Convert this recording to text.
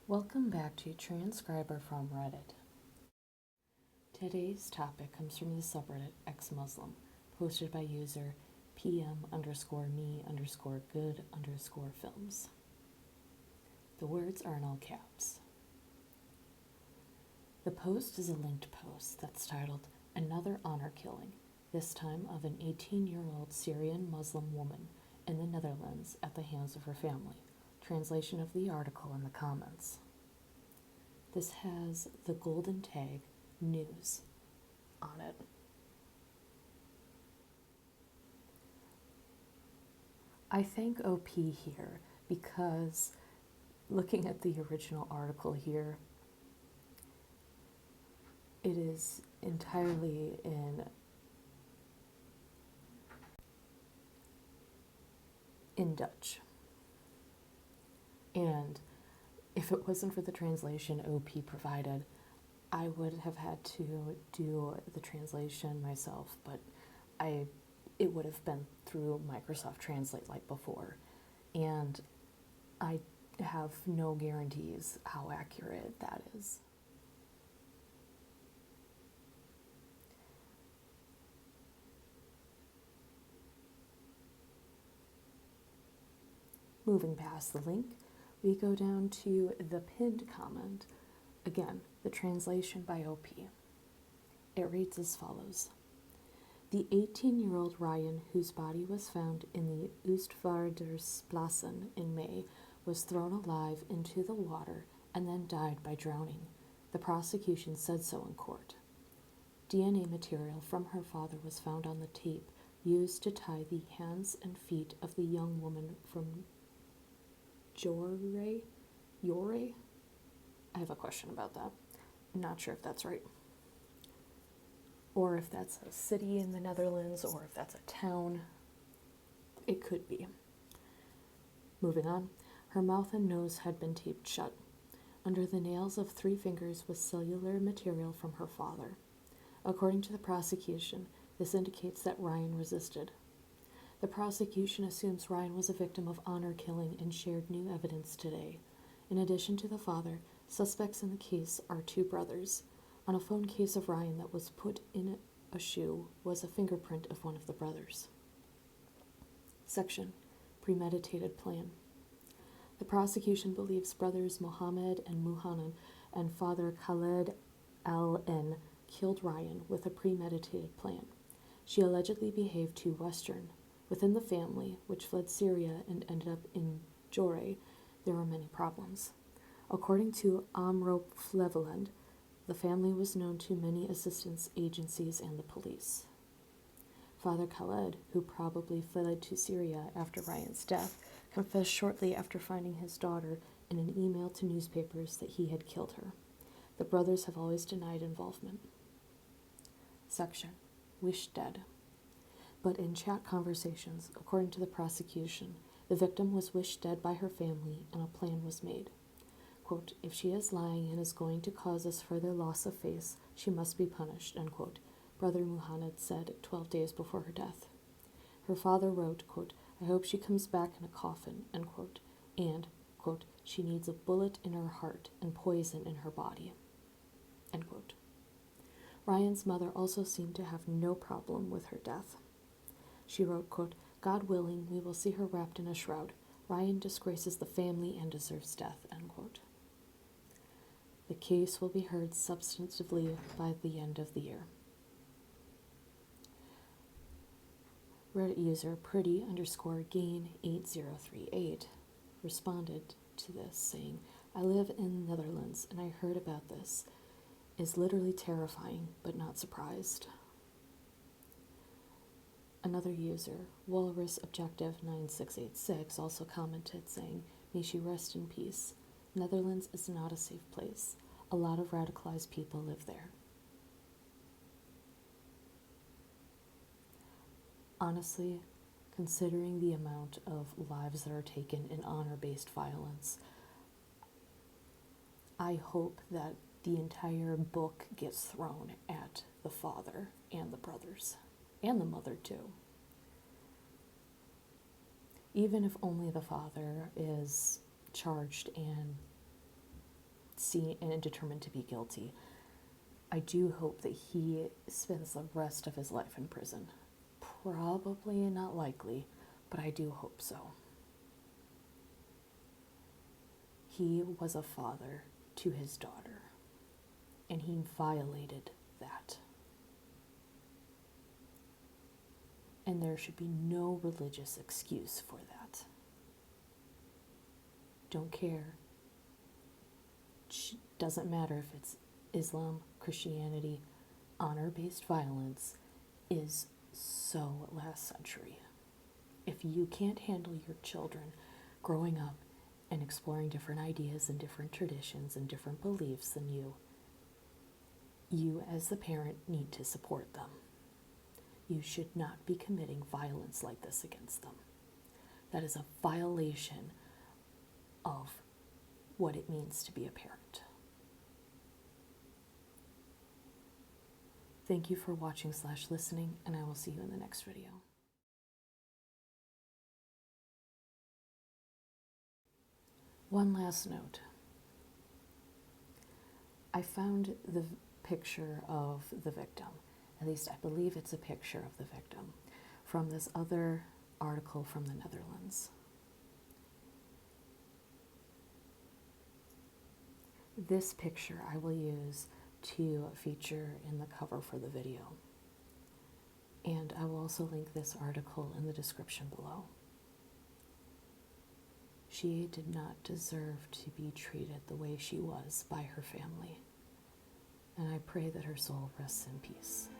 Welcome back to Transcriber from Reddit. Today's topic comes from the subreddit exmuslim, posted by user pm_me_good_films. The words are in all caps. The post is a linked post that's titled Another Honor Killing, this time of an 18-year-old Syrian Muslim woman in the Netherlands at the hands of her family. Translation of the article in the comments. This has the golden tag news on it. I thank OP here because looking at the original article here, it is entirely in Dutch. And if it wasn't for the translation OP provided, I would have had to do the translation myself, but it would have been through Microsoft Translate like before, and I have no guarantees how accurate that is. Moving past the link, we go down to the pinned comment. Again, the translation by OP. It reads as follows. The 18-year-old Ryan, whose body was found in the Oostvaardersplassen in May, was thrown alive into the water and then died by drowning. The prosecution said so in court. DNA material from her father was found on the tape used to tie the hands and feet of the young woman from Jore? I have a question about that. I'm not sure if that's right. Or if that's a city in the Netherlands, or if that's a town. It could be. Moving on. Her mouth and nose had been taped shut. Under the nails of 3 fingers was cellular material from her father. According to the prosecution, this indicates that Ryan resisted. The prosecution assumes Ryan was a victim of honor killing and shared new evidence today. In addition to the father, suspects in the case are 2 brothers. On a phone case of Ryan that was put in a shoe was a fingerprint of one of the brothers. Section: Premeditated plan. The prosecution believes brothers Mohammed and Muhanan and father Khaled al-N killed Ryan with a premeditated plan. She allegedly behaved too Western. Within the family, which fled Syria and ended up in Jore, there were many problems. According to Omroep Flevoland, the family was known to many assistance agencies and the police. Father Khaled, who probably fled to Syria after Ryan's death, confessed shortly after finding his daughter in an email to newspapers that he had killed her. The brothers have always denied involvement. Section: Wish dead. But in chat conversations, according to the prosecution, the victim was wished dead by her family and a plan was made. Quote, if she is lying and is going to cause us further loss of face, she must be punished, end quote, Brother Muhammad said 12 days before her death. Her father wrote, quote, I hope she comes back in a coffin, end quote, and, quote, she needs a bullet in her heart and poison in her body, end quote. Ryan's mother also seemed to have no problem with her death. She wrote, quote, God willing, we will see her wrapped in a shroud. Ryan disgraces the family and deserves death, end quote. The case will be heard substantively by the end of the year. Reddit user pretty_gain8038 responded to this saying, I live in the Netherlands and I heard about this. Is literally terrifying, but not surprised. Another user, Walrus Objective 9686, also commented saying, may she rest in peace. Netherlands is not a safe place. A lot of radicalized people live there. Honestly, considering the amount of lives that are taken in honor-based violence, I hope that the entire book gets thrown at the father and the brothers, and the mother too. Even if only the father is charged and seen and determined to be guilty. I do hope that he spends the rest of his life in prison. Probably not likely, but I do hope so. He was a father to his daughter, and he violated that. And there should be no religious excuse for that. Don't care. Doesn't matter if it's Islam, Christianity, honor-based violence is so last century. If you can't handle your children growing up and exploring different ideas and different traditions and different beliefs than you as the parent need to support them. You should not be committing violence like this against them. That is a violation of what it means to be a parent. Thank you for watching/listening, and I will see you in the next video. One last note. I found the picture of the victim. At least I believe it's a picture of the victim from this other article from the Netherlands. This picture I will use to feature in the cover for the video. And I will also link this article in the description below. She did not deserve to be treated the way she was by her family. And I pray that her soul rests in peace.